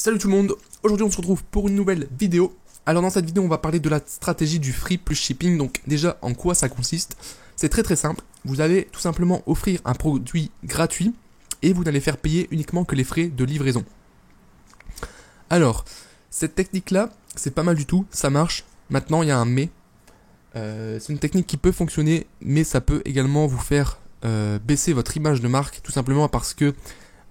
Salut tout le monde, aujourd'hui on se retrouve pour une nouvelle vidéo. Alors dans cette vidéo on va parler de la stratégie du free plus shipping. Donc déjà en quoi ça consiste? C'est très simple, vous allez tout simplement offrir un produit gratuit et vous n'allez faire payer uniquement que les frais de livraison. Alors cette technique là c'est pas mal du tout, ça marche. Maintenant il y a un mais. C'est une technique qui peut fonctionner mais ça peut également vous faire baisser votre image de marque, tout simplement parce que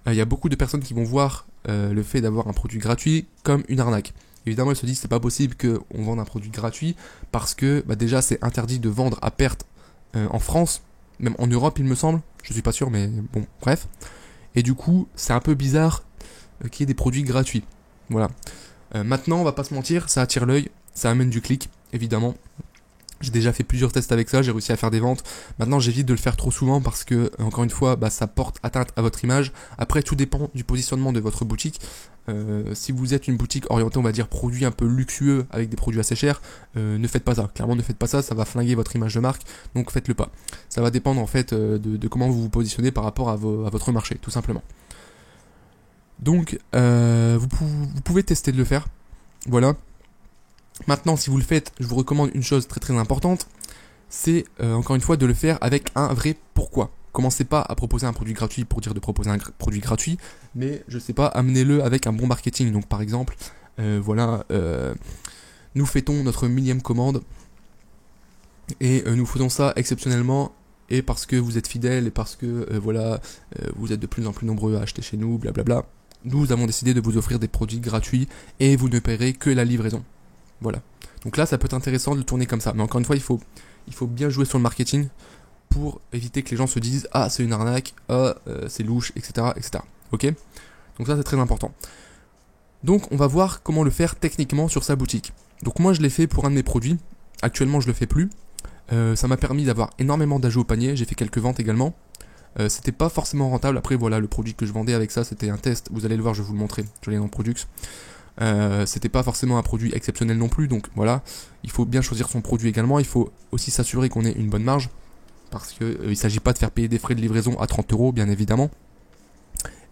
il y a beaucoup de personnes qui vont voir le fait d'avoir un produit gratuit comme une arnaque. Évidemment, ils se disent c'est pas possible qu'on vende un produit gratuit parce que déjà c'est interdit de vendre à perte en France, même en Europe il me semble, je suis pas sûr mais bon bref. Et du coup c'est un peu bizarre qu'il y ait des produits gratuits. Voilà. Maintenant on va pas se mentir, ça attire l'œil, ça amène du clic évidemment. J'ai déjà fait plusieurs tests avec ça, j'ai réussi à faire des ventes. Maintenant j'évite de le faire trop souvent parce que, encore une fois, ça porte atteinte à votre image. Après tout dépend du positionnement de votre boutique. Si vous êtes une boutique orientée, on va dire, produits un peu luxueux avec des produits assez chers, ne faites pas ça. Clairement ne faites pas ça, ça va flinguer votre image de marque, donc faites-le pas. Ça va dépendre en fait de comment vous vous positionnez par rapport à votre marché, tout simplement. Donc vous pouvez tester de le faire. Voilà. Maintenant, si vous le faites, je vous recommande une chose très importante, c'est encore une fois de le faire avec un vrai pourquoi. Commencez pas à proposer un produit gratuit pour dire de proposer un produit gratuit, mais je sais pas, amenez-le avec un bon marketing. Donc par exemple, nous fêtons notre 1000e commande et nous faisons ça exceptionnellement et parce que vous êtes fidèles et parce que vous êtes de plus en plus nombreux à acheter chez nous, blablabla. Nous avons décidé de vous offrir des produits gratuits et vous ne paierez que la livraison. Voilà. Donc là, ça peut être intéressant de le tourner comme ça. Mais encore une fois, il faut bien jouer sur le marketing pour éviter que les gens se disent « Ah, c'est une arnaque, c'est louche, etc. etc. » Ok ? Donc ça, c'est très important. Donc, on va voir comment le faire techniquement sur sa boutique. Donc moi, je l'ai fait pour un de mes produits. Actuellement, je le fais plus. Ça m'a permis d'avoir énormément d'ajouts au panier. J'ai fait quelques ventes également. C'était pas forcément rentable. Après, voilà, le produit que je vendais avec ça, c'était un test. Vous allez le voir, je vais vous le montrer. Je l'ai dans Produx. C'était pas forcément un produit exceptionnel non plus, donc voilà, il faut bien choisir son produit également. Il faut aussi s'assurer qu'on ait une bonne marge parce que il s'agit pas de faire payer des frais de livraison à 30 €, bien évidemment,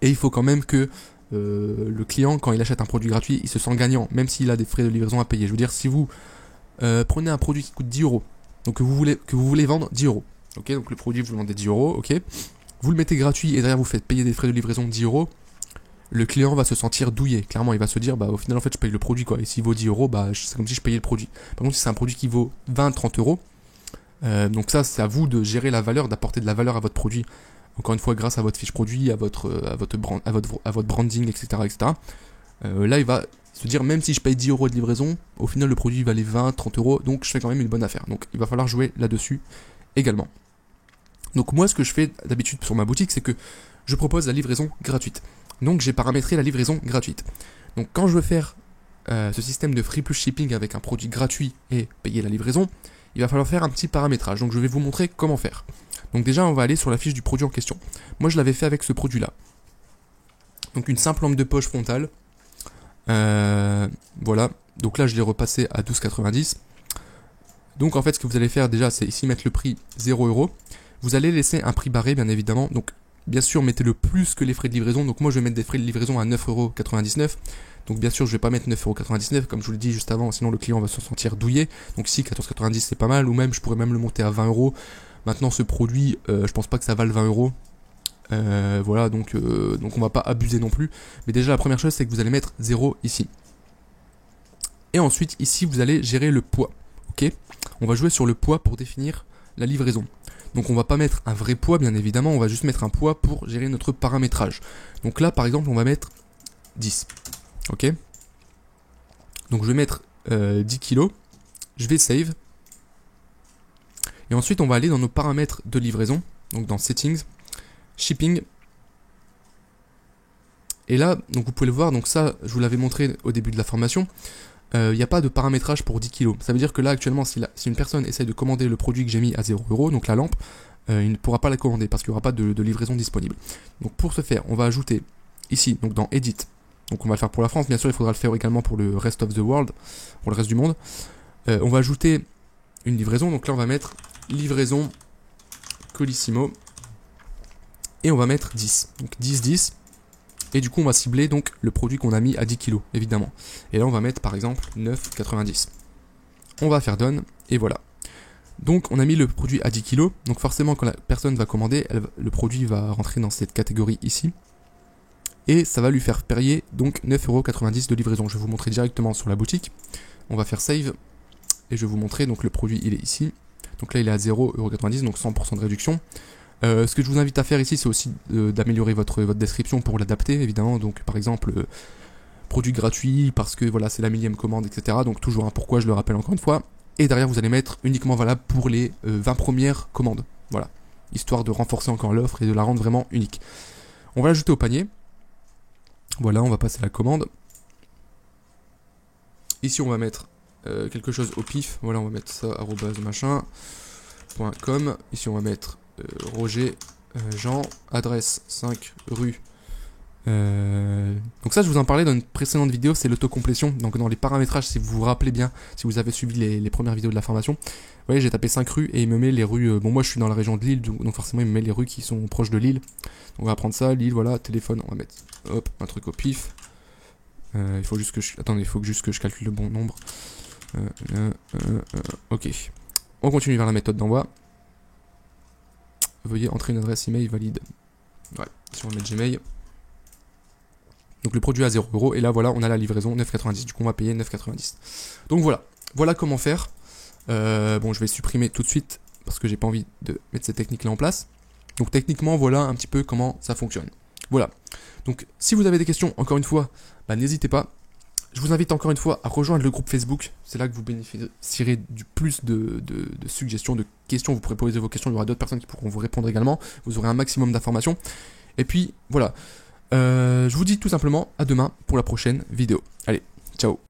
et il faut quand même que le client, quand il achète un produit gratuit, il se sent gagnant même s'il a des frais de livraison à payer. Je veux dire, si vous prenez un produit qui coûte 10 €, donc que vous voulez vendre 10 €, ok, donc le produit vous le vendez 10 €, ok, vous le mettez gratuit et derrière vous faites payer des frais de livraison 10 €, le client va se sentir douillé. Clairement, il va se dire, au final, en fait, je paye le produit, quoi. Et s'il vaut 10 €, c'est comme si je payais le produit. Par contre, si c'est un produit qui vaut 20-30 €, donc ça, c'est à vous de gérer la valeur, d'apporter de la valeur à votre produit. Encore une fois, grâce à votre fiche produit, à votre branding, etc., etc. Là, il va se dire, même si je paye 10 € de livraison, au final, le produit valait 20-30 €, donc je fais quand même une bonne affaire. Donc, il va falloir jouer là-dessus également. Donc, moi, ce que je fais d'habitude sur ma boutique, c'est que je propose la livraison gratuite. Donc j'ai paramétré la livraison gratuite. Donc quand je veux faire ce système de free plus shipping avec un produit gratuit et payer la livraison, il va falloir faire un petit paramétrage. Donc je vais vous montrer comment faire. Donc déjà on va aller sur la fiche du produit en question. Moi je l'avais fait avec ce produit là. Donc une simple lampe de poche frontale. Voilà. Donc là je l'ai repassé à 12,90 €. Donc en fait ce que vous allez faire déjà c'est ici mettre le prix 0 €. Vous allez laisser un prix barré bien évidemment. Donc bien sûr, mettez-le plus que les frais de livraison. Donc moi, je vais mettre des frais de livraison à 9,99 €. Donc bien sûr, je vais pas mettre 9,99 €, comme je vous l'ai dit juste avant, sinon le client va se sentir douillé. Donc si 14,90 € c'est pas mal, ou même je pourrais même le monter à 20 €. Maintenant, ce produit, je pense pas que ça vale 20 €. Voilà, donc on va pas abuser non plus. Mais déjà, la première chose, c'est que vous allez mettre 0 ici. Et ensuite, ici, vous allez gérer le poids. Ok ? On va jouer sur le poids pour définir la livraison. Donc on va pas mettre un vrai poids bien évidemment, on va juste mettre un poids pour gérer notre paramétrage. Donc là par exemple on va mettre 10. Ok. Donc je vais mettre 10 kg, je vais save. Et ensuite on va aller dans nos paramètres de livraison, donc dans settings, shipping. Et là, donc vous pouvez le voir, donc ça je vous l'avais montré au début de la formation. Il n'y a pas de paramétrage pour 10 kg. Ça veut dire que là actuellement si une personne essaie de commander le produit que j'ai mis à 0 €, donc la lampe, il ne pourra pas la commander parce qu'il n'y aura pas de livraison disponible. Donc pour ce faire, on va ajouter ici, donc dans Edit, donc on va le faire pour la France, bien sûr il faudra le faire également pour le rest of the world, pour le reste du monde. On va ajouter une livraison, donc là on va mettre livraison Colissimo et on va mettre 10. Donc 10, 10. Et du coup, on va cibler donc le produit qu'on a mis à 10 kg, évidemment. Et là, on va mettre par exemple 9,90. On va faire done, et voilà. Donc, on a mis le produit à 10 kg. Donc, forcément, quand la personne va commander, le produit va rentrer dans cette catégorie ici. Et ça va lui faire payer donc 9,90€ de livraison. Je vais vous montrer directement sur la boutique. On va faire save. Et je vais vous montrer, donc le produit, il est ici. Donc là, il est à 0,90€, donc 100% de réduction. Ce que je vous invite à faire ici, c'est aussi d'améliorer votre description pour l'adapter, évidemment. Donc, par exemple, produit gratuit, parce que voilà, c'est la millième commande, etc. Donc, toujours un pourquoi, je le rappelle encore une fois. Et derrière, vous allez mettre uniquement valable pour les 20 premières commandes. Voilà. Histoire de renforcer encore l'offre et de la rendre vraiment unique. On va l'ajouter au panier. Voilà, on va passer la commande. Ici, on va mettre quelque chose au pif. Voilà, on va mettre ça, @machin.com. Ici, on va mettre Roger Jean, adresse 5 rue. Donc ça, je vous en parlais dans une précédente vidéo, c'est l'autocomplétion. Donc dans les paramétrages, si vous vous rappelez bien, si vous avez suivi les premières vidéos de la formation, vous voyez, j'ai tapé 5 rues et il me met les rues. Bon, moi je suis dans la région de Lille, donc forcément il me met les rues qui sont proches de Lille. Donc on va prendre ça, Lille, voilà, téléphone, on va mettre hop, un truc au pif. Il faut juste que je... Attendez, il faut juste que je calcule le bon nombre. Ok. On continue vers la méthode d'envoi. Veuillez entrer une adresse email valide. Ouais, si on va mettre Gmail. Donc le produit à 0€, et là voilà, on a la livraison 9,90. Du coup, on va payer 9,90. Donc voilà comment faire. Bon, je vais supprimer tout de suite parce que j'ai pas envie de mettre cette technique là en place. Donc techniquement, voilà un petit peu comment ça fonctionne. Voilà. Donc si vous avez des questions, encore une fois, n'hésitez pas. Je vous invite encore une fois à rejoindre le groupe Facebook. C'est là que vous bénéficierez du plus de suggestions, de questions. Vous pourrez poser vos questions. Il y aura d'autres personnes qui pourront vous répondre également. Vous aurez un maximum d'informations. Et puis voilà. Je vous dis tout simplement à demain pour la prochaine vidéo. Allez, ciao.